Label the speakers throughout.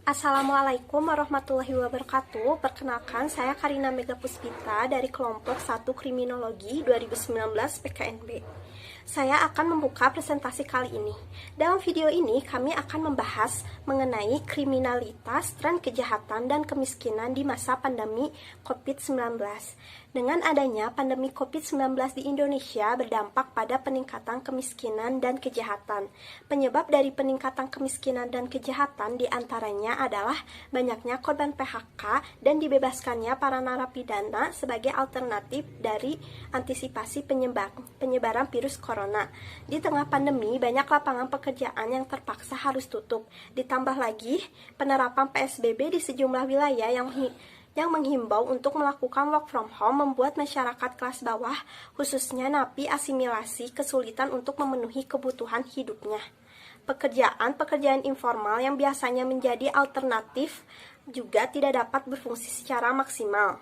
Speaker 1: Assalamualaikum warahmatullahi wabarakatuh. Perkenalkan, saya Karina Mega Puspita dari kelompok 1 Kriminologi 2019 PKNB. Saya akan membuka presentasi kali ini. Dalam video ini, kami akan membahas mengenai kriminalitas, tren kejahatan, dan kemiskinan di masa pandemi COVID-19. Dengan adanya pandemi COVID-19 di Indonesia berdampak pada peningkatan kemiskinan dan kejahatan. Penyebab dari peningkatan kemiskinan dan kejahatan diantaranya adalah banyaknya korban PHK dan dibebaskannya para narapidana sebagai alternatif dari antisipasi penyebaran virus corona. Di tengah pandemi, banyak lapangan pekerjaan yang terpaksa harus tutup. Ditambah lagi, penerapan PSBB di sejumlah wilayah yang menghimbau untuk melakukan work from home membuat masyarakat kelas bawah, khususnya napi asimilasi, kesulitan untuk memenuhi kebutuhan hidupnya. Pekerjaan informal yang biasanya menjadi alternatif juga tidak dapat berfungsi secara maksimal.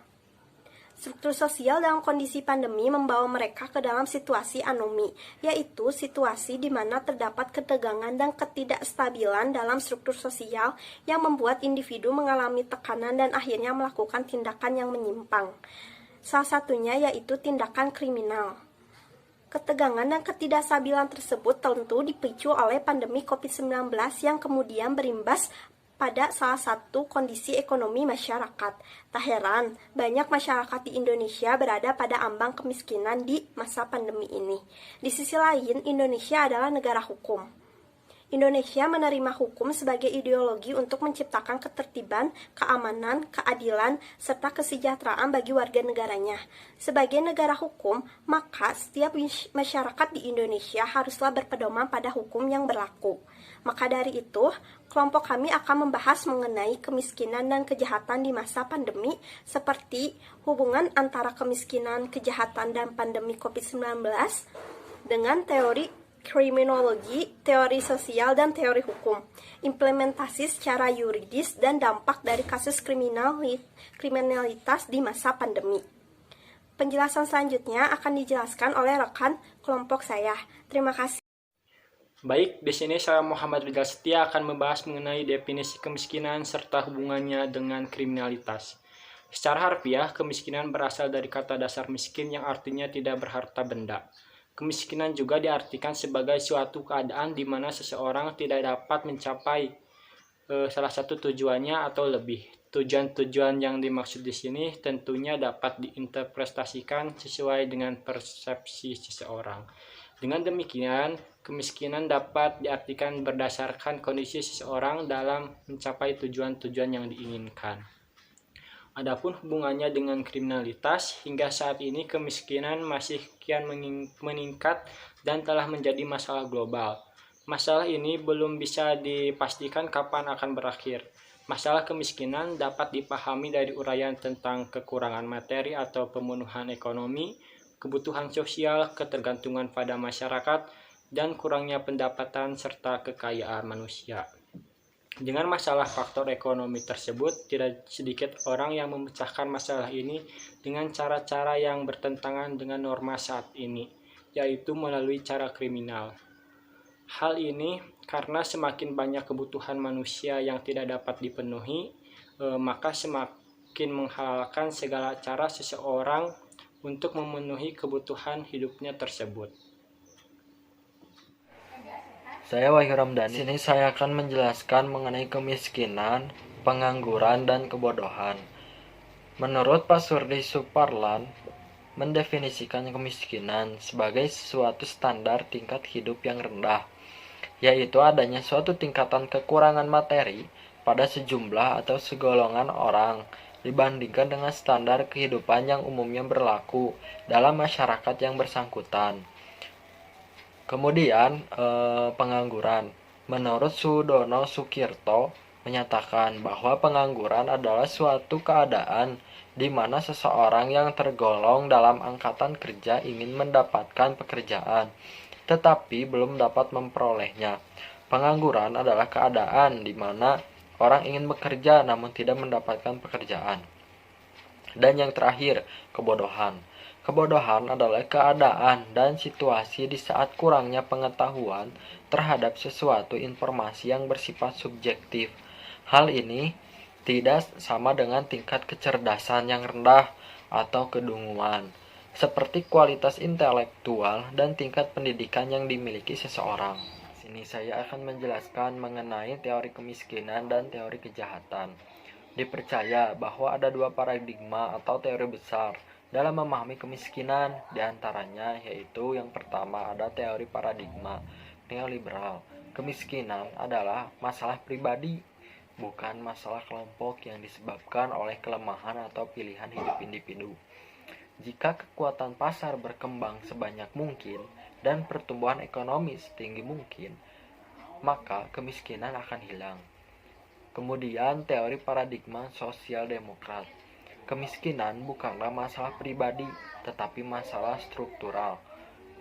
Speaker 1: Struktur sosial dalam kondisi pandemi membawa mereka ke dalam situasi anomi, yaitu situasi di mana terdapat ketegangan dan ketidakstabilan dalam struktur sosial yang membuat individu mengalami tekanan dan akhirnya melakukan tindakan yang menyimpang. Salah satunya yaitu tindakan kriminal. Ketegangan dan ketidakstabilan tersebut tentu dipicu oleh pandemi COVID-19 yang kemudian berimbas pada salah satu kondisi ekonomi masyarakat. Tak heran, banyak masyarakat di Indonesia berada pada ambang kemiskinan di masa pandemi ini. Di sisi lain, Indonesia adalah negara hukum. Indonesia menerima hukum sebagai ideologi untuk menciptakan ketertiban, keamanan, keadilan, serta kesejahteraan bagi warga negaranya. Sebagai negara hukum, maka setiap masyarakat di Indonesia haruslah berpedoman pada hukum yang berlaku. Maka dari itu, kelompok kami akan membahas mengenai kemiskinan dan kejahatan di masa pandemi, seperti hubungan antara kemiskinan, kejahatan, dan pandemi COVID-19 dengan teori kriminologi, teori sosial, dan teori hukum, implementasi secara yuridis, dan dampak dari kasus kriminalitas di masa pandemi. Penjelasan selanjutnya akan dijelaskan oleh rekan kelompok saya. Terima kasih.
Speaker 2: Baik, di sini saya Muhammad Rizal Setia akan membahas mengenai definisi kemiskinan serta hubungannya dengan kriminalitas. Secara harfiah, kemiskinan berasal dari kata dasar miskin yang artinya tidak berharta benda. Kemiskinan juga diartikan sebagai suatu keadaan di mana seseorang tidak dapat mencapai salah satu tujuannya atau lebih. Tujuan-tujuan yang dimaksud di sini tentunya dapat diinterpretasikan sesuai dengan persepsi seseorang. Dengan demikian, kemiskinan dapat diartikan berdasarkan kondisi seseorang dalam mencapai tujuan-tujuan yang diinginkan. Adapun hubungannya dengan kriminalitas, hingga saat ini kemiskinan masih kian meningkat dan telah menjadi masalah global. Masalah ini belum bisa dipastikan kapan akan berakhir. Masalah kemiskinan dapat dipahami dari uraian tentang kekurangan materi atau pemenuhan ekonomi, kebutuhan sosial, ketergantungan pada masyarakat, dan kurangnya pendapatan serta kekayaan manusia. Dengan masalah faktor ekonomi tersebut, tidak sedikit orang yang memecahkan masalah ini dengan cara-cara yang bertentangan dengan norma saat ini, yaitu melalui cara kriminal. Hal ini karena semakin banyak kebutuhan manusia yang tidak dapat dipenuhi, maka semakin menghalalkan segala cara seseorang untuk memenuhi kebutuhan hidupnya tersebut.
Speaker 3: Saya Wahyu Ramdhani. Di sini saya akan menjelaskan mengenai kemiskinan, pengangguran, dan kebodohan. Menurut Pak Surdi Suparlan, mendefinisikan kemiskinan sebagai suatu standar tingkat hidup yang rendah, yaitu adanya suatu tingkatan kekurangan materi pada sejumlah atau segolongan orang dibandingkan dengan standar kehidupan yang umumnya berlaku dalam masyarakat yang bersangkutan. Kemudian pengangguran. Menurut Sudono Sukirto menyatakan bahwa pengangguran adalah suatu keadaan di mana seseorang yang tergolong dalam angkatan kerja ingin mendapatkan pekerjaan, tetapi belum dapat memperolehnya. Pengangguran adalah keadaan di mana orang ingin bekerja namun tidak mendapatkan pekerjaan. Dan yang terakhir, kebodohan. Kebodohan adalah keadaan dan situasi di saat kurangnya pengetahuan terhadap sesuatu informasi yang bersifat subjektif. Hal ini tidak sama dengan tingkat kecerdasan yang rendah atau kedunguan, seperti kualitas intelektual dan tingkat pendidikan yang dimiliki seseorang. Sini saya akan menjelaskan mengenai teori kemiskinan dan teori kejahatan. Dipercaya bahwa ada dua paradigma atau teori besar dalam memahami kemiskinan, diantaranya yaitu yang pertama ada teori paradigma neoliberal. Kemiskinan adalah masalah pribadi, bukan masalah kelompok yang disebabkan oleh kelemahan atau pilihan hidup individu. Jika kekuatan pasar berkembang sebanyak mungkin dan pertumbuhan ekonomi setinggi mungkin, maka kemiskinan akan hilang. Kemudian teori paradigma sosial demokrat. Kemiskinan bukanlah masalah pribadi, tetapi masalah struktural.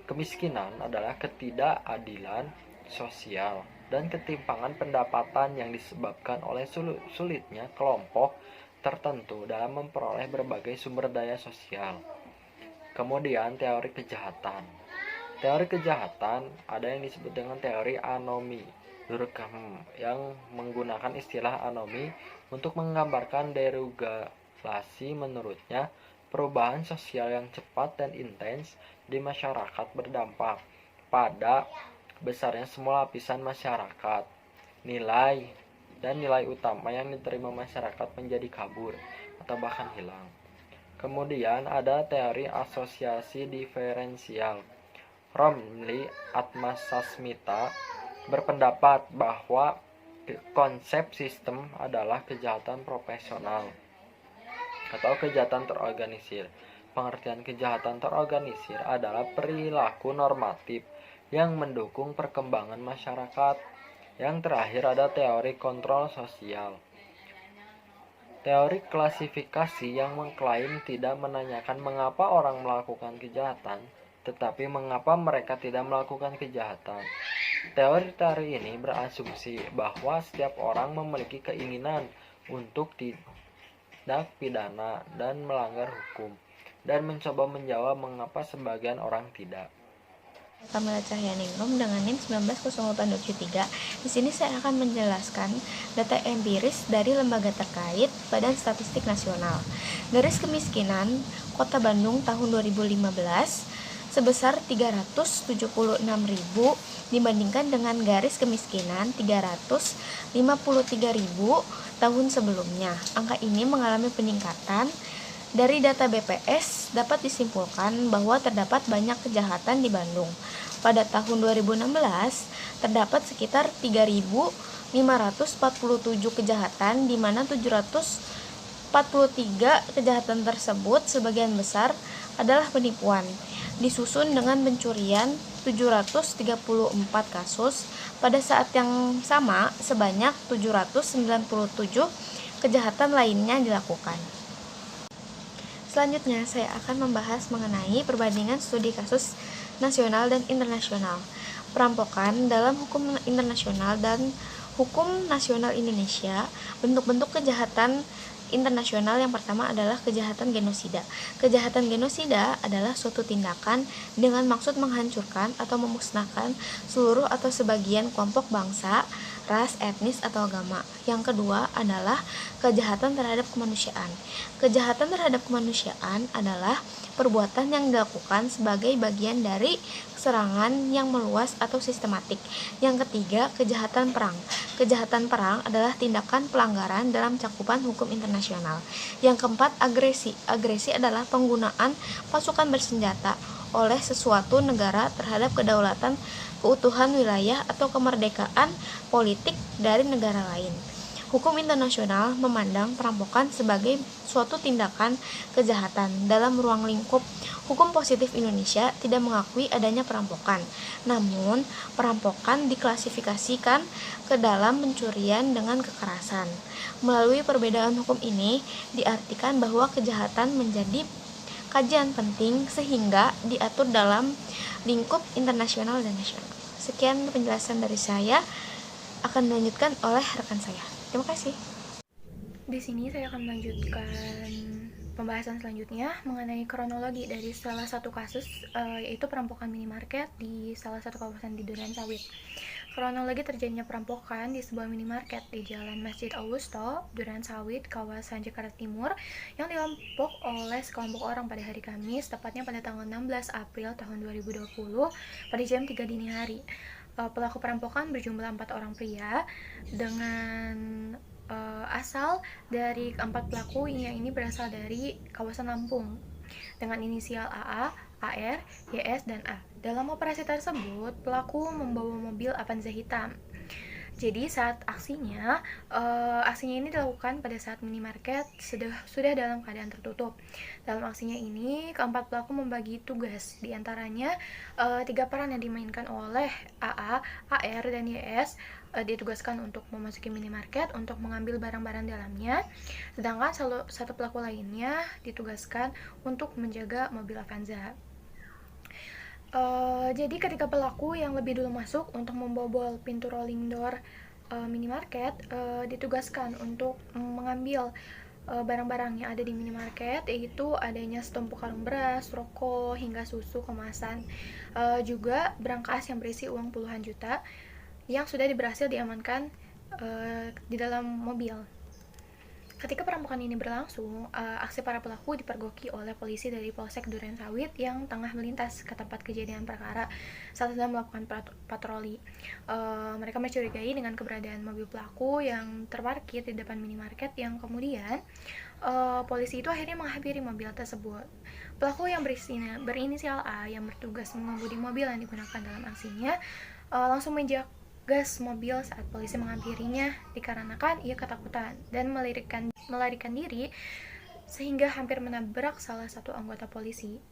Speaker 3: Kemiskinan adalah ketidakadilan sosial dan ketimpangan pendapatan yang disebabkan oleh sulitnya kelompok tertentu dalam memperoleh berbagai sumber daya sosial. Kemudian teori kejahatan. Teori kejahatan ada yang disebut dengan teori anomi Durkheim yang menggunakan istilah anomi untuk menggambarkan deregulasi. Menurutnya, perubahan sosial yang cepat dan intens di masyarakat berdampak pada besarnya semua lapisan masyarakat. Nilai utama yang diterima masyarakat menjadi kabur atau bahkan hilang. Kemudian ada teori asosiasi diferensial. Romli Atmasasmita berpendapat bahwa konsep sistem adalah kejahatan profesional atau kejahatan terorganisir. Pengertian kejahatan terorganisir adalah perilaku normatif yang mendukung perkembangan masyarakat. Yang terakhir ada teori kontrol sosial. Teori klasifikasi yang mengklaim tidak menanyakan mengapa orang melakukan kejahatan, tetapi mengapa mereka tidak melakukan kejahatan. Teori-teori ini berasumsi bahwa setiap orang memiliki keinginan untuk tidak pidana dan melanggar hukum, dan mencoba menjawab mengapa sebagian orang tidak.
Speaker 4: Kamila Cahyaningrum dengan NIM 190873. Di sini saya akan menjelaskan data empiris dari lembaga terkait Badan Statistik Nasional. Garis kemiskinan Kota Bandung tahun 2015 sebesar 376.000 dibandingkan dengan garis kemiskinan 353.000 tahun sebelumnya. Angka ini mengalami peningkatan. Dari data BPS dapat disimpulkan bahwa terdapat banyak kejahatan di Bandung. Pada tahun 2016 terdapat sekitar 3.547 kejahatan, di mana 743 kejahatan tersebut sebagian besar adalah penipuan. Disusun dengan pencurian 734 kasus. Pada saat yang sama sebanyak 797 kejahatan lainnya dilakukan. Selanjutnya, saya akan membahas mengenai perbandingan studi kasus nasional dan internasional. Perampokan dalam hukum internasional dan hukum nasional Indonesia. Bentuk-bentuk kejahatan internasional yang pertama adalah kejahatan genosida. Kejahatan genosida adalah suatu tindakan dengan maksud menghancurkan atau memusnahkan seluruh atau sebagian kelompok bangsa, ras, etnis, atau agama. Yang kedua adalah kejahatan terhadap kemanusiaan. Kejahatan terhadap kemanusiaan adalah perbuatan yang dilakukan sebagai bagian dari serangan yang meluas atau sistematik. Yang ketiga, kejahatan perang. Kejahatan perang adalah tindakan pelanggaran dalam cakupan hukum internasional. Yang keempat, agresi. Agresi adalah penggunaan pasukan bersenjata oleh sesuatu negara terhadap kedaulatan, keutuhan wilayah, atau kemerdekaan politik dari negara lain. Hukum internasional memandang perampokan sebagai suatu tindakan kejahatan. Dalam ruang lingkup hukum positif Indonesia tidak mengakui adanya perampokan. Namun, perampokan diklasifikasikan ke dalam pencurian dengan kekerasan. Melalui perbedaan hukum ini, diartikan bahwa kejahatan menjadi kajian penting sehingga diatur dalam lingkup internasional dan nasional. Sekian penjelasan dari saya, akan dilanjutkan oleh rekan saya. Terima kasih.
Speaker 5: Di sini saya akan melanjutkan pembahasan selanjutnya mengenai kronologi dari salah satu kasus, yaitu perampokan minimarket di salah satu kawasan di Duren Sawit. Kronologi terjadinya perampokan di sebuah minimarket di Jalan Masjid Augusto, Duren Sawit, kawasan Jakarta Timur, yang dirampok oleh sekelompok orang pada hari Kamis, tepatnya pada tanggal 16 April tahun 2020 pada jam 3 dini hari. Pelaku perampokan berjumlah 4 orang pria dengan asal dari 4 pelaku yang ini berasal dari kawasan Lampung dengan inisial AA, AR, YS, dan A. Dalam operasi tersebut, pelaku membawa mobil Avanza hitam. Jadi saat aksinya ini dilakukan pada saat minimarket sudah dalam keadaan tertutup. Dalam aksinya ini, keempat pelaku membagi tugas. Di antaranya 3 peran yang dimainkan oleh AA, AR, dan YS ditugaskan untuk memasuki minimarket untuk mengambil barang-barang dalamnya, sedangkan satu pelaku lainnya ditugaskan untuk menjaga mobil Avanza. Jadi ketika pelaku yang lebih dulu masuk untuk membobol pintu rolling door minimarket ditugaskan untuk mengambil barang-barang yang ada di minimarket, yaitu adanya setumpuk karung beras, rokok, hingga susu kemasan, juga berangkas yang berisi uang puluhan juta yang sudah berhasil diamankan di dalam mobil. Ketika perampokan ini berlangsung, aksi para pelaku dipergoki oleh polisi dari Polsek Duren Sawit yang tengah melintas ke tempat kejadian perkara saat sedang melakukan patroli. Mereka mencurigai dengan keberadaan mobil pelaku yang terparkir di depan minimarket, yang kemudian polisi itu akhirnya menghampiri mobil tersebut. Pelaku yang berinisial A yang bertugas mengemudi mobil yang digunakan dalam aksinya langsung gas mobil saat polisi menghampirinya dikarenakan ia ketakutan dan melarikan diri sehingga hampir menabrak salah satu anggota polisi.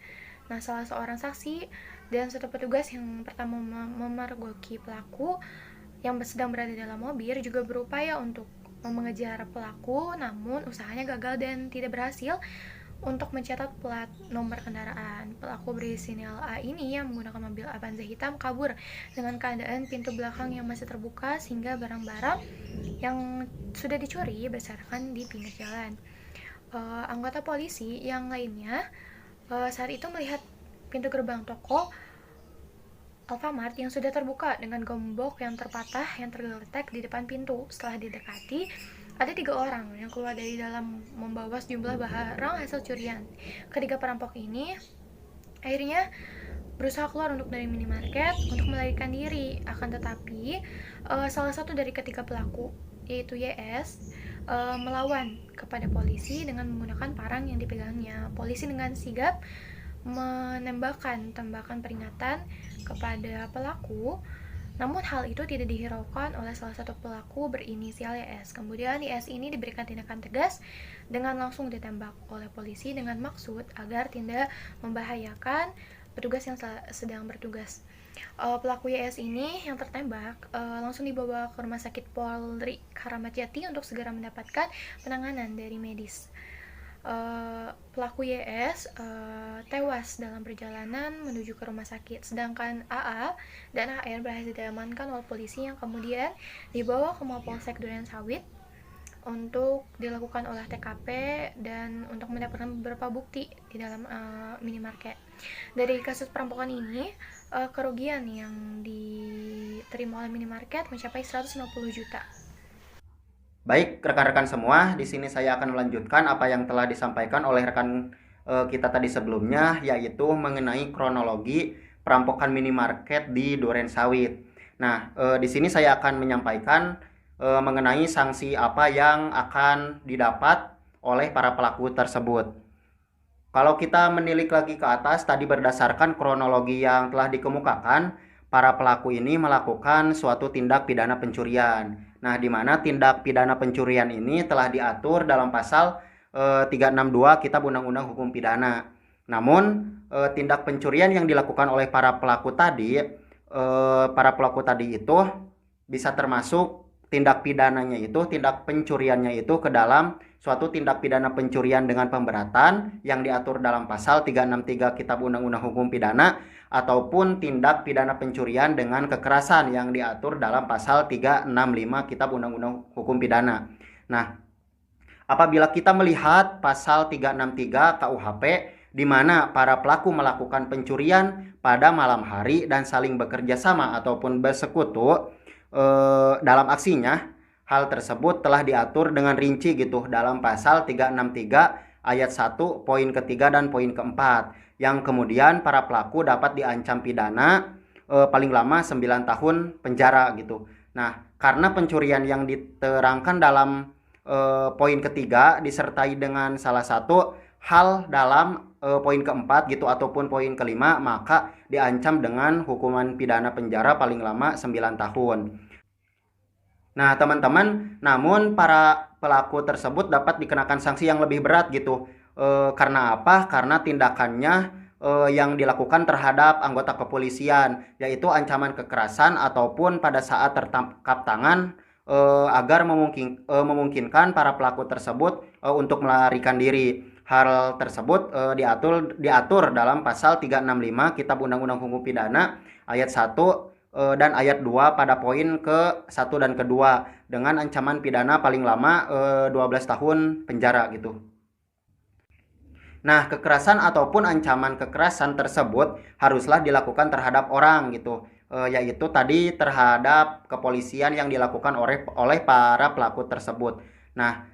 Speaker 5: Nah, salah seorang saksi dan satu petugas yang pertama memergoki pelaku yang sedang berada dalam mobil juga berupaya untuk mengejar pelaku, namun usahanya gagal dan tidak berhasil untuk mencatat plat nomor kendaraan. Pelaku berinisial A ini yang menggunakan mobil Avanza hitam kabur dengan keadaan pintu belakang yang masih terbuka sehingga barang-barang yang sudah dicuri berserakan di pinggir jalan. Anggota polisi yang lainnya saat itu melihat pintu gerbang toko Alfamart yang sudah terbuka dengan gembok yang terpatah yang tergeletak di depan pintu. Setelah didekati, ada 3 orang yang keluar dari dalam membawa sejumlah barang hasil curian. Ketiga perampok ini akhirnya berusaha keluar dari minimarket untuk melarikan diri. Akan tetapi salah satu dari ketiga pelaku, yaitu YS, melawan kepada polisi dengan menggunakan parang yang dipegangnya. Polisi dengan sigap menembakkan tembakan peringatan kepada pelaku. Namun hal itu tidak dihiraukan oleh salah satu pelaku berinisial YS. Kemudian YS ini diberikan tindakan tegas dengan langsung ditembak oleh polisi dengan maksud agar tidak membahayakan petugas yang sedang bertugas. Pelaku YS ini yang tertembak langsung dibawa ke Rumah Sakit Polri Kramat Jati untuk segera mendapatkan penanganan dari medis. Pelaku YS tewas dalam perjalanan menuju ke rumah sakit, sedangkan AA dan AR berhasil diamankan oleh polisi yang kemudian dibawa ke Mapolsek Duren Sawit untuk dilakukan olah TKP dan untuk mendapatkan beberapa bukti di dalam minimarket. Dari kasus perampokan ini, kerugian yang diterima oleh minimarket mencapai 150 juta.
Speaker 6: Baik, rekan-rekan semua, di sini saya akan melanjutkan apa yang telah disampaikan oleh rekan kita tadi sebelumnya, yaitu mengenai kronologi perampokan minimarket di Duren Sawit. Nah, di sini saya akan menyampaikan mengenai sanksi apa yang akan didapat oleh para pelaku tersebut. Kalau kita menilik lagi ke atas, tadi berdasarkan kronologi yang telah dikemukakan, para pelaku ini melakukan suatu tindak pidana pencurian. Nah, di mana tindak pidana pencurian ini telah diatur dalam pasal 362 Kitab Undang-Undang Hukum Pidana. Namun, tindak pencurian yang dilakukan oleh para pelaku tadi itu bisa termasuk tindak pidananya itu, tindak pencuriannya itu ke dalam suatu tindak pidana pencurian dengan pemberatan yang diatur dalam pasal 363 Kitab Undang-Undang Hukum Pidana, ataupun tindak pidana pencurian dengan kekerasan yang diatur dalam pasal 365 Kitab Undang-Undang Hukum Pidana. Nah, apabila kita melihat pasal 363 KUHP di mana para pelaku melakukan pencurian pada malam hari dan saling bekerja sama ataupun bersekutu dalam aksinya, hal tersebut telah diatur dengan rinci gitu dalam pasal 363 ayat 1 poin ketiga dan poin keempat, yang kemudian para pelaku dapat diancam pidana paling lama 9 tahun penjara gitu. Nah, karena pencurian yang diterangkan dalam poin ketiga disertai dengan salah satu hal dalam poin keempat gitu ataupun poin kelima, maka diancam dengan hukuman pidana penjara paling lama 9 tahun. Nah, teman-teman, namun para pelaku tersebut dapat dikenakan sanksi yang lebih berat gitu. Karena apa? Karena tindakannya yang dilakukan terhadap anggota kepolisian, yaitu ancaman kekerasan ataupun pada saat tertangkap tangan agar memungkinkan para pelaku tersebut untuk melarikan diri. Hal tersebut diatur dalam pasal 365 Kitab Undang-Undang Hukum Pidana ayat 1 dan ayat 2 pada poin ke-1 dan kedua dengan ancaman pidana paling lama 12 tahun penjara gitu. Nah, kekerasan ataupun ancaman kekerasan tersebut haruslah dilakukan terhadap orang gitu, yaitu tadi terhadap kepolisian yang dilakukan oleh para pelaku tersebut. Nah,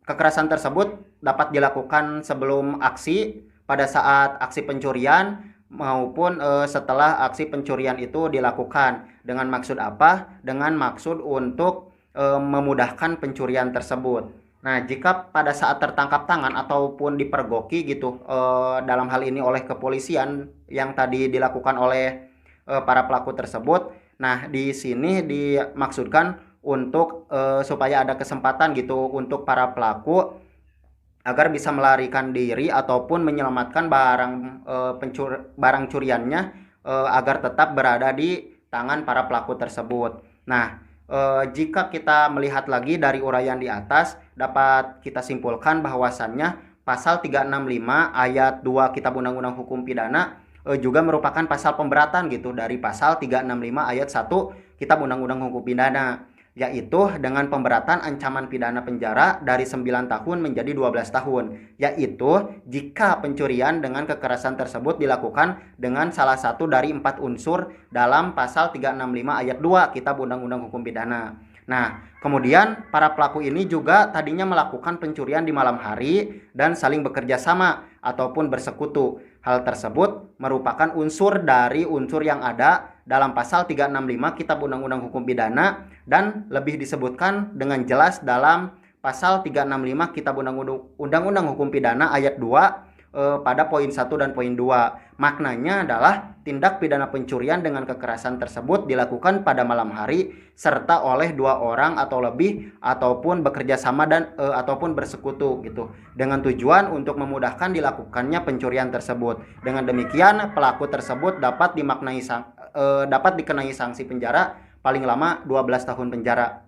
Speaker 6: kekerasan tersebut dapat dilakukan sebelum aksi, pada saat aksi pencurian, maupun setelah aksi pencurian itu dilakukan. Dengan maksud apa? Dengan maksud untuk memudahkan pencurian tersebut. Nah, jika pada saat tertangkap tangan ataupun dipergoki gitu dalam hal ini oleh kepolisian yang tadi dilakukan oleh para pelaku tersebut, nah di sini dimaksudkan untuk supaya ada kesempatan gitu untuk para pelaku agar bisa melarikan diri ataupun menyelamatkan barang curiannya agar tetap berada di tangan para pelaku tersebut. Nah, jika kita melihat lagi dari uraian di atas, dapat kita simpulkan bahwasannya pasal 365 ayat 2 Kitab Undang-Undang Hukum Pidana juga merupakan pasal pemberatan gitu dari pasal 365 ayat 1 Kitab Undang-Undang Hukum Pidana, yaitu dengan pemberatan ancaman pidana penjara dari 9 tahun menjadi 12 tahun, yaitu jika pencurian dengan kekerasan tersebut dilakukan dengan salah satu dari 4 unsur dalam pasal 365 ayat 2 Kitab Undang-Undang Hukum Pidana. Nah, kemudian para pelaku ini juga tadinya melakukan pencurian di malam hari dan saling bekerja sama ataupun bersekutu. Hal tersebut merupakan unsur dari unsur yang ada dalam pasal 365 Kitab Undang-Undang Hukum Pidana dan lebih disebutkan dengan jelas dalam pasal 365 Kitab Undang-Undang Hukum Pidana ayat 2 pada poin 1 dan poin 2. Maknanya adalah tindak pidana pencurian dengan kekerasan tersebut dilakukan pada malam hari serta oleh 2 orang atau lebih ataupun bekerja sama dan ataupun bersekutu gitu, dengan tujuan untuk memudahkan dilakukannya pencurian tersebut. Dengan demikian pelaku tersebut dapat dikenai sanksi penjara paling lama 12 tahun penjara.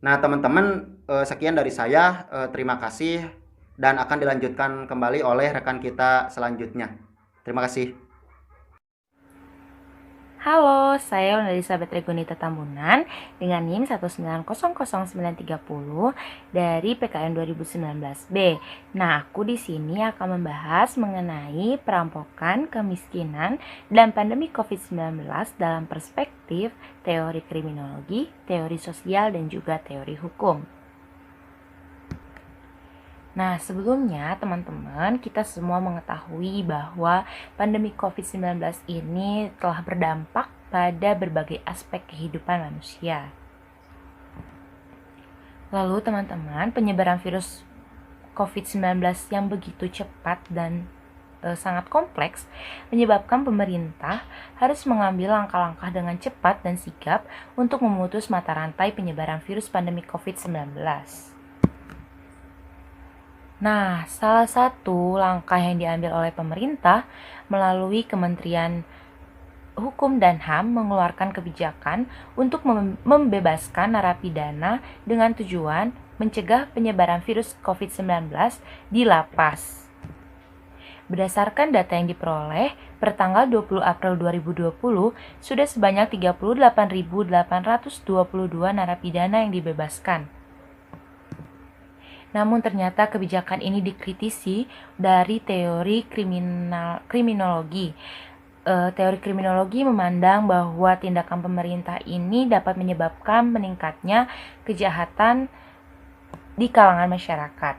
Speaker 6: Nah, teman-teman, sekian dari saya. Terima kasih dan akan dilanjutkan kembali oleh rekan kita selanjutnya. Terima kasih.
Speaker 7: Halo, saya Elizabeth Regunita Tambunan dengan NIM 1900930 dari PKN 2019B. Nah, aku di sini akan membahas mengenai perampokan, kemiskinan, dan pandemi COVID-19 dalam perspektif teori kriminologi, teori sosial, dan juga teori hukum. Nah, sebelumnya teman-teman, kita semua mengetahui bahwa pandemi COVID-19 ini telah berdampak pada berbagai aspek kehidupan manusia. Lalu teman-teman, penyebaran virus COVID-19 yang begitu cepat dan sangat kompleks menyebabkan pemerintah harus mengambil langkah-langkah dengan cepat dan sigap untuk memutus mata rantai penyebaran virus pandemi COVID-19. Nah, salah satu langkah yang diambil oleh pemerintah melalui Kementerian Hukum dan HAM mengeluarkan kebijakan untuk membebaskan narapidana dengan tujuan mencegah penyebaran virus COVID-19 di lapas. Berdasarkan data yang diperoleh, per tanggal 20 April 2020, sudah sebanyak 38.822 narapidana yang dibebaskan. Namun ternyata kebijakan ini dikritisi dari teori kriminologi. Teori kriminologi memandang bahwa tindakan pemerintah ini dapat menyebabkan meningkatnya kejahatan di kalangan masyarakat.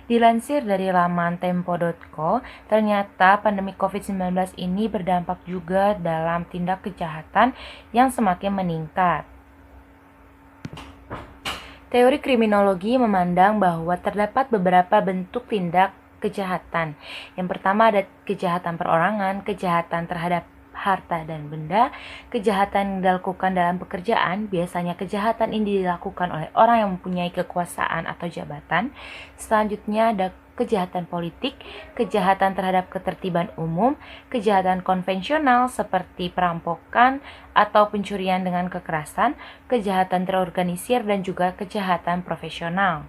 Speaker 7: Dilansir dari laman tempo.co, ternyata pandemi COVID-19 ini berdampak juga dalam tindak kejahatan yang semakin meningkat. Teori kriminologi memandang bahwa terdapat beberapa bentuk tindak kejahatan. Yang pertama ada kejahatan perorangan, kejahatan terhadap harta dan benda, kejahatan yang dilakukan dalam pekerjaan. Biasanya kejahatan ini dilakukan oleh orang yang mempunyai kekuasaan atau jabatan. Selanjutnya ada kejahatan politik, kejahatan terhadap ketertiban umum, kejahatan konvensional seperti perampokan atau pencurian dengan kekerasan, kejahatan terorganisir, dan juga kejahatan profesional.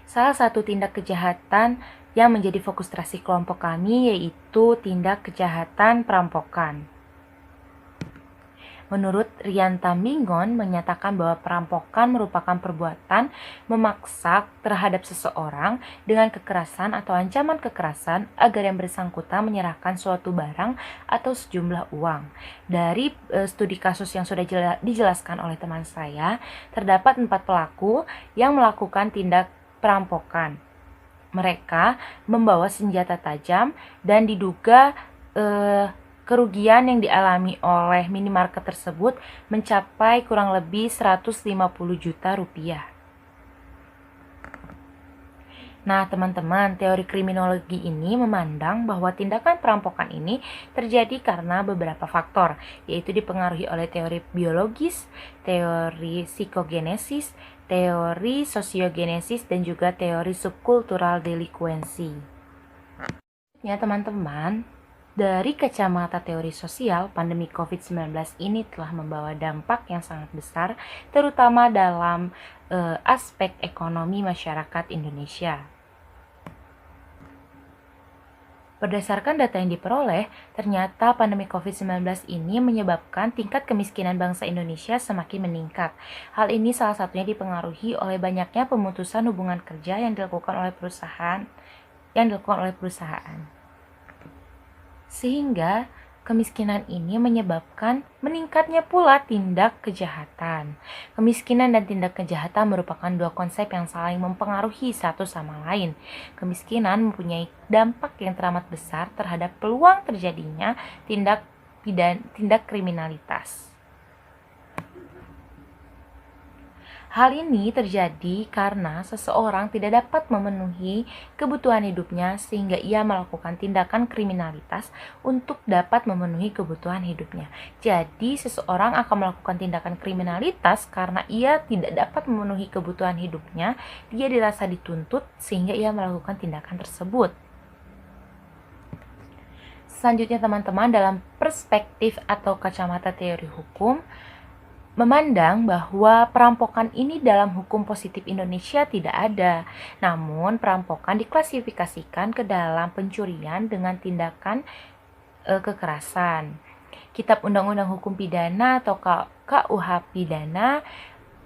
Speaker 7: Salah satu tindak kejahatan yang menjadi fokus kelompok kami yaitu tindak kejahatan perampokan. Menurut Rian Tambingon menyatakan bahwa perampokan merupakan perbuatan memaksa terhadap seseorang dengan kekerasan atau ancaman kekerasan agar yang bersangkutan menyerahkan suatu barang atau sejumlah uang. Dari studi kasus yang sudah dijelaskan oleh teman saya, terdapat 4 pelaku yang melakukan tindak perampokan. Mereka membawa senjata tajam dan diduga kerugian yang dialami oleh minimarket tersebut mencapai kurang lebih 150 juta rupiah. Nah, teman-teman, teori kriminologi ini memandang bahwa tindakan perampokan ini terjadi karena beberapa faktor, yaitu dipengaruhi oleh teori biologis, teori psikogenesis, teori sosiogenesis, dan juga teori subkultural delinkuensi. Ya, teman-teman, dari kacamata teori sosial, pandemi COVID-19 ini telah membawa dampak yang sangat besar, terutama dalam aspek ekonomi masyarakat Indonesia. Berdasarkan data yang diperoleh, ternyata pandemi COVID-19 ini menyebabkan tingkat kemiskinan bangsa Indonesia semakin meningkat. Hal ini salah satunya dipengaruhi oleh banyaknya pemutusan hubungan kerja yang dilakukan oleh perusahaan. Sehingga kemiskinan ini menyebabkan meningkatnya pula tindak kejahatan. Kemiskinan dan tindak kejahatan merupakan dua konsep yang saling mempengaruhi satu sama lain. Kemiskinan mempunyai dampak yang teramat besar terhadap peluang terjadinya tindak kriminalitas. Hal ini terjadi karena seseorang tidak dapat memenuhi kebutuhan hidupnya sehingga ia melakukan tindakan kriminalitas untuk dapat memenuhi kebutuhan hidupnya. Jadi seseorang akan melakukan tindakan kriminalitas karena ia tidak dapat memenuhi kebutuhan hidupnya, dia dirasa dituntut sehingga ia melakukan tindakan tersebut. Selanjutnya teman-teman, dalam perspektif atau kacamata teori hukum, memandang bahwa perampokan ini dalam hukum positif Indonesia tidak ada. Namun, perampokan diklasifikasikan ke dalam pencurian dengan tindakan kekerasan. Kitab Undang-Undang Hukum Pidana atau KUH Pidana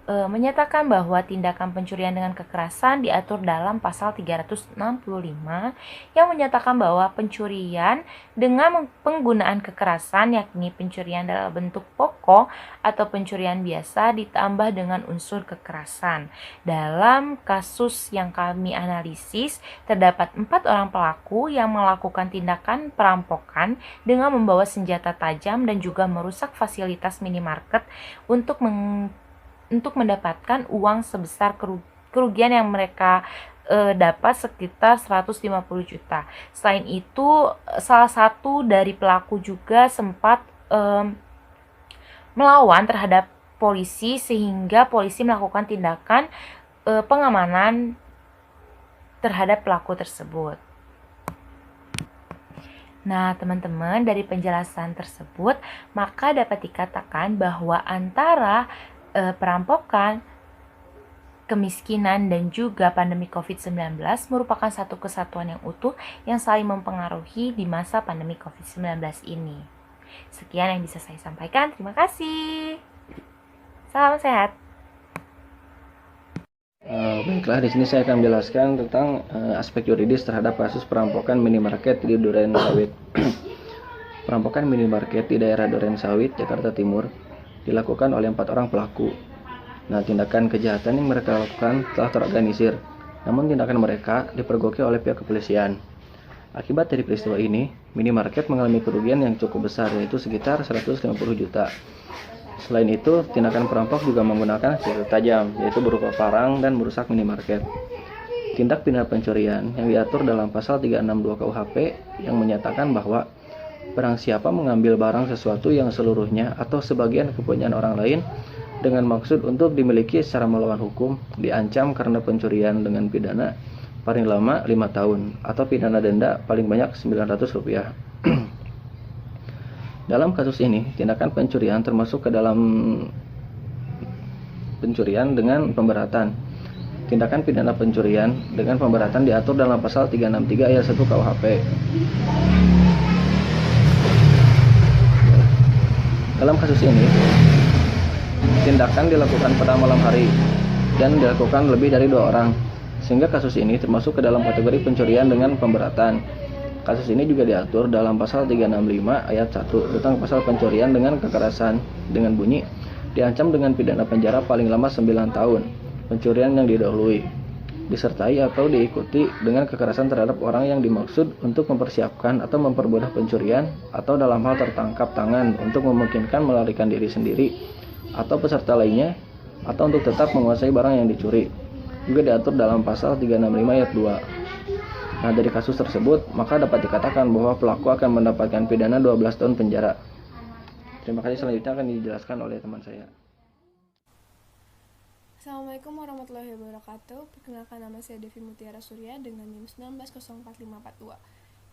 Speaker 7: menyatakan bahwa tindakan pencurian dengan kekerasan diatur dalam pasal 365 yang menyatakan bahwa pencurian dengan penggunaan kekerasan, yakni pencurian dalam bentuk pokok atau pencurian biasa ditambah dengan unsur kekerasan. Dalam kasus yang kami analisis, terdapat 4 orang pelaku yang melakukan tindakan perampokan dengan membawa senjata tajam dan juga merusak fasilitas minimarket untuk mendapatkan uang sebesar kerugian yang mereka dapat sekitar 150 juta. Selain itu, salah satu dari pelaku juga sempat melawan terhadap polisi sehingga polisi melakukan tindakan pengamanan terhadap pelaku tersebut. Nah, teman-teman, dari penjelasan tersebut, maka dapat dikatakan bahwa antara perampokan, kemiskinan, dan juga pandemi COVID-19 merupakan satu kesatuan yang utuh yang saling mempengaruhi di masa pandemi COVID-19 ini. Sekian yang bisa saya sampaikan. Terima kasih. Salam sehat.
Speaker 8: Baiklah, di sini saya akan menjelaskan tentang aspek yuridis terhadap kasus perampokan minimarket di Duren Sawit. Perampokan minimarket di daerah Duren Sawit, Jakarta Timur, dilakukan oleh 4 orang pelaku. Nah, tindakan kejahatan yang mereka lakukan telah terorganisir, namun tindakan mereka dipergoki oleh pihak kepolisian. Akibat dari peristiwa ini, minimarket mengalami kerugian yang cukup besar, yaitu sekitar 150 juta. Selain itu, tindakan perampok juga menggunakan senjata tajam, yaitu berupa parang dan merusak minimarket. Tindak pidana pencurian yang diatur dalam pasal 362 KUHP yang menyatakan bahwa barang siapa mengambil barang sesuatu yang seluruhnya atau sebagian kepunyaan orang lain dengan maksud untuk dimiliki secara melawan hukum diancam karena pencurian dengan pidana paling lama 5 tahun atau pidana denda paling banyak Rp900. Dalam kasus ini, tindakan pencurian termasuk ke dalam pencurian dengan pemberatan. Tindakan pidana pencurian dengan pemberatan diatur dalam pasal 363 ayat 1 KUHP. Dalam kasus ini, tindakan dilakukan pada malam hari dan dilakukan lebih dari 2 orang, sehingga kasus ini termasuk ke dalam kategori pencurian dengan pemberatan. Kasus ini juga diatur dalam pasal 365 ayat 1 tentang pasal pencurian dengan kekerasan dengan bunyi diancam dengan pidana penjara paling lama 9 tahun. Pencurian yang didahului disertai atau diikuti dengan kekerasan terhadap orang yang dimaksud untuk mempersiapkan atau mempermudah pencurian atau dalam hal tertangkap tangan untuk memungkinkan melarikan diri sendiri atau peserta lainnya atau untuk tetap menguasai barang yang dicuri. Juga diatur dalam pasal 365 ayat 2. Nah, dari kasus tersebut, maka dapat dikatakan bahwa pelaku akan mendapatkan pidana 12 tahun penjara. Terima kasih, selanjutnya akan dijelaskan oleh teman saya.
Speaker 9: Assalamualaikum warahmatullahi wabarakatuh. Perkenalkan, nama saya Devi Mutiara Surya dengan NIM 1904542.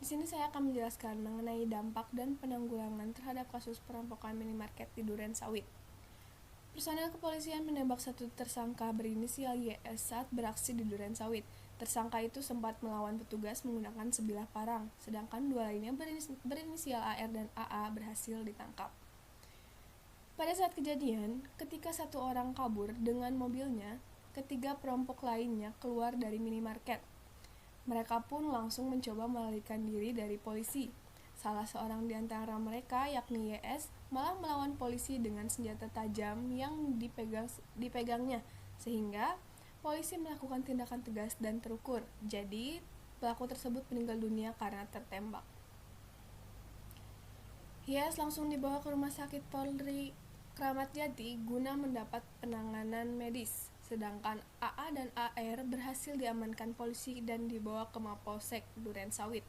Speaker 9: Di sini saya akan menjelaskan mengenai dampak dan penanggulangan terhadap kasus perampokan minimarket di Duren Sawit. Personel kepolisian menembak satu tersangka berinisial YS saat beraksi di Duren Sawit. Tersangka itu sempat melawan petugas menggunakan sebilah parang, sedangkan 2 lainnya berinisial AR dan AA berhasil ditangkap. Pada saat kejadian, ketika 1 orang kabur dengan mobilnya, 3 perampok lainnya keluar dari minimarket. Mereka pun langsung mencoba melarikan diri dari polisi. Salah seorang di antara mereka, yakni YS, malah melawan polisi dengan senjata tajam yang dipegangnya, sehingga polisi melakukan tindakan tegas dan terukur. Jadi, pelaku tersebut meninggal dunia karena tertembak. YS langsung dibawa ke Rumah Sakit Polri Kramat Jati guna mendapat penanganan medis. Sedangkan AA dan AR berhasil diamankan polisi dan dibawa ke Mapolsek Duren Sawit.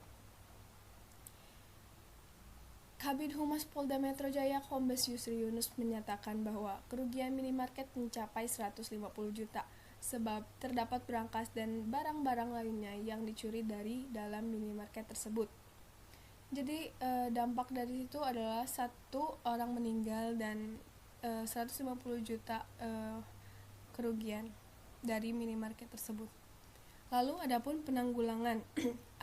Speaker 9: Kabid Humas Polda Metro Jaya Kombes Yusri Yunus menyatakan bahwa kerugian minimarket mencapai 150 juta sebab terdapat berangkas dan barang-barang lainnya yang dicuri dari dalam minimarket tersebut. Jadi dampak dari itu adalah 1 orang meninggal dan 150 juta kerugian dari minimarket tersebut. Lalu adapun penanggulangan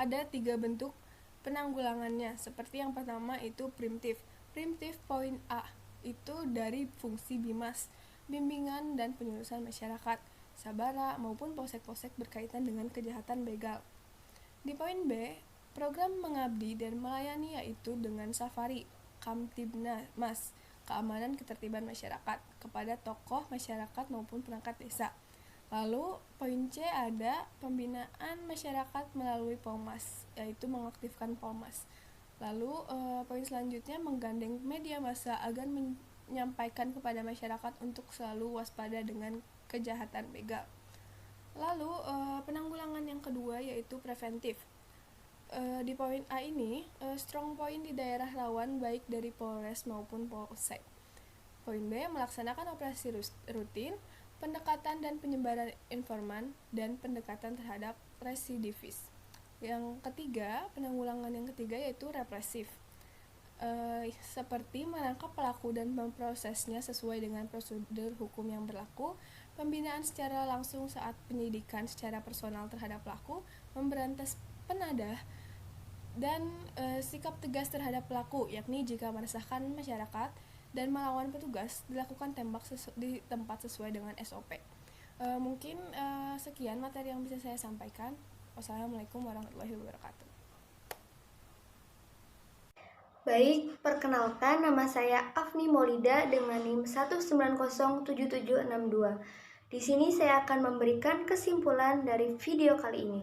Speaker 9: ada 3 bentuk penanggulangannya. Seperti yang pertama itu preemptif. Preemptif poin A itu dari fungsi BIMAS, bimbingan dan penyuluhan masyarakat, sabara maupun polsek-polsek berkaitan dengan kejahatan begal. Di poin B, program mengabdi dan melayani yaitu dengan safari, Kamtibnas, keamanan ketertiban masyarakat kepada tokoh masyarakat maupun perangkat desa. Lalu poin C ada pembinaan masyarakat melalui Polmas, yaitu mengaktifkan Polmas. Lalu poin selanjutnya menggandeng media massa agar menyampaikan kepada masyarakat untuk selalu waspada dengan kejahatan begal. Lalu penanggulangan yang kedua yaitu preventif. Di poin A ini strong point di daerah rawan baik dari Polres maupun Polsek. Poin B melaksanakan operasi rutin, pendekatan dan penyebaran informan, dan pendekatan terhadap residivis. Yang ketiga, penanggulangan yang ketiga yaitu represif. Seperti menangkap pelaku dan memprosesnya sesuai dengan prosedur hukum yang berlaku, pembinaan secara langsung saat penyidikan secara personal terhadap pelaku, memberantas penadah, dan sikap tegas terhadap pelaku, yakni jika meresahkan masyarakat dan melawan petugas, dilakukan tembak di tempat sesuai dengan SOP. Mungkin sekian materi yang bisa saya sampaikan. Wassalamualaikum warahmatullahi wabarakatuh.
Speaker 10: Baik, perkenalkan nama saya Afni Maulida dengan NIM 1907762. Di sini saya akan memberikan kesimpulan dari video kali ini.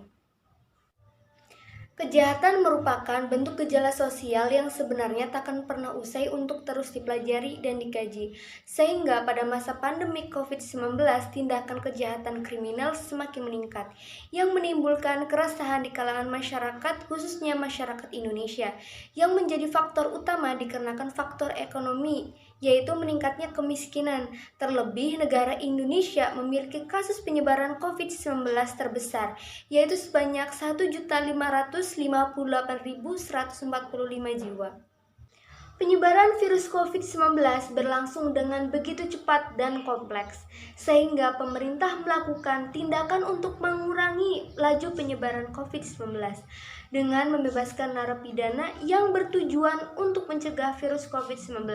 Speaker 10: Kejahatan merupakan bentuk gejala sosial yang sebenarnya takkan pernah usai untuk terus dipelajari dan dikaji. Sehingga pada masa pandemi COVID-19, tindakan kejahatan kriminal semakin meningkat, yang menimbulkan keresahan di kalangan masyarakat, khususnya masyarakat Indonesia, yang menjadi faktor utama dikarenakan faktor ekonomi, yaitu meningkatnya kemiskinan. Terlebih negara Indonesia memiliki kasus penyebaran COVID-19 terbesar, yaitu sebanyak 1.558.145 jiwa. Penyebaran virus COVID-19 berlangsung dengan begitu cepat dan kompleks, sehingga pemerintah melakukan tindakan untuk mengurangi laju penyebaran COVID-19 dengan membebaskan narapidana yang bertujuan untuk mencegah virus COVID-19.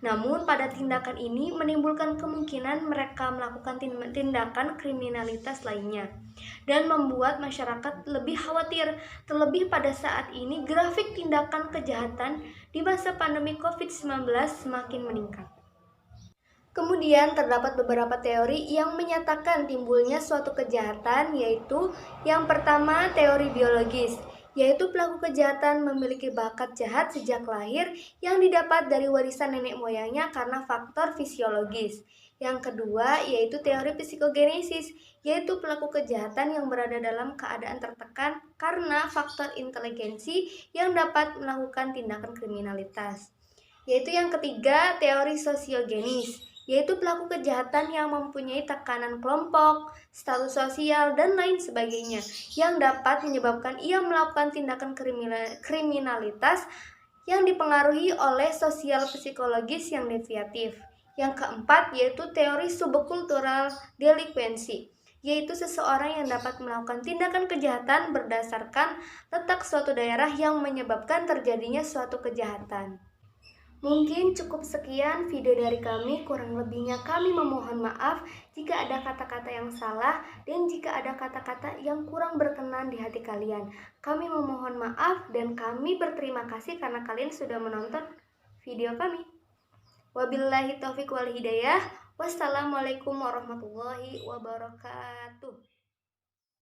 Speaker 10: Namun, pada tindakan ini menimbulkan kemungkinan mereka melakukan tindakan kriminalitas lainnya dan membuat masyarakat lebih khawatir, terlebih pada saat ini grafik tindakan kejahatan di masa pandemi COVID-19 semakin meningkat. Kemudian terdapat beberapa teori yang menyatakan timbulnya suatu kejahatan, yaitu yang pertama teori biologis, yaitu pelaku kejahatan memiliki bakat jahat sejak lahir yang didapat dari warisan nenek moyangnya karena faktor fisiologis. Yang kedua yaitu teori psikogenesis, yaitu pelaku kejahatan yang berada dalam keadaan tertekan karena faktor inteligensi yang dapat melakukan tindakan kriminalitas. Yaitu yang ketiga teori sosiogenis, yaitu pelaku kejahatan yang mempunyai tekanan kelompok, status sosial, dan lain sebagainya, yang dapat menyebabkan ia melakukan tindakan kriminalitas yang dipengaruhi oleh sosial psikologis yang deviatif. Yang keempat yaitu teori subkultural delinquency, yaitu seseorang yang dapat melakukan tindakan kejahatan berdasarkan letak suatu daerah yang menyebabkan terjadinya suatu kejahatan. Mungkin cukup sekian video dari kami, kurang lebihnya kami memohon maaf jika ada kata-kata yang salah dan jika ada kata-kata yang kurang berkenan di hati kalian. Kami memohon maaf dan kami berterima kasih karena kalian sudah menonton video kami. Wabillahi taufiq wal hidayah. Wassalamualaikum warahmatullahi wabarakatuh.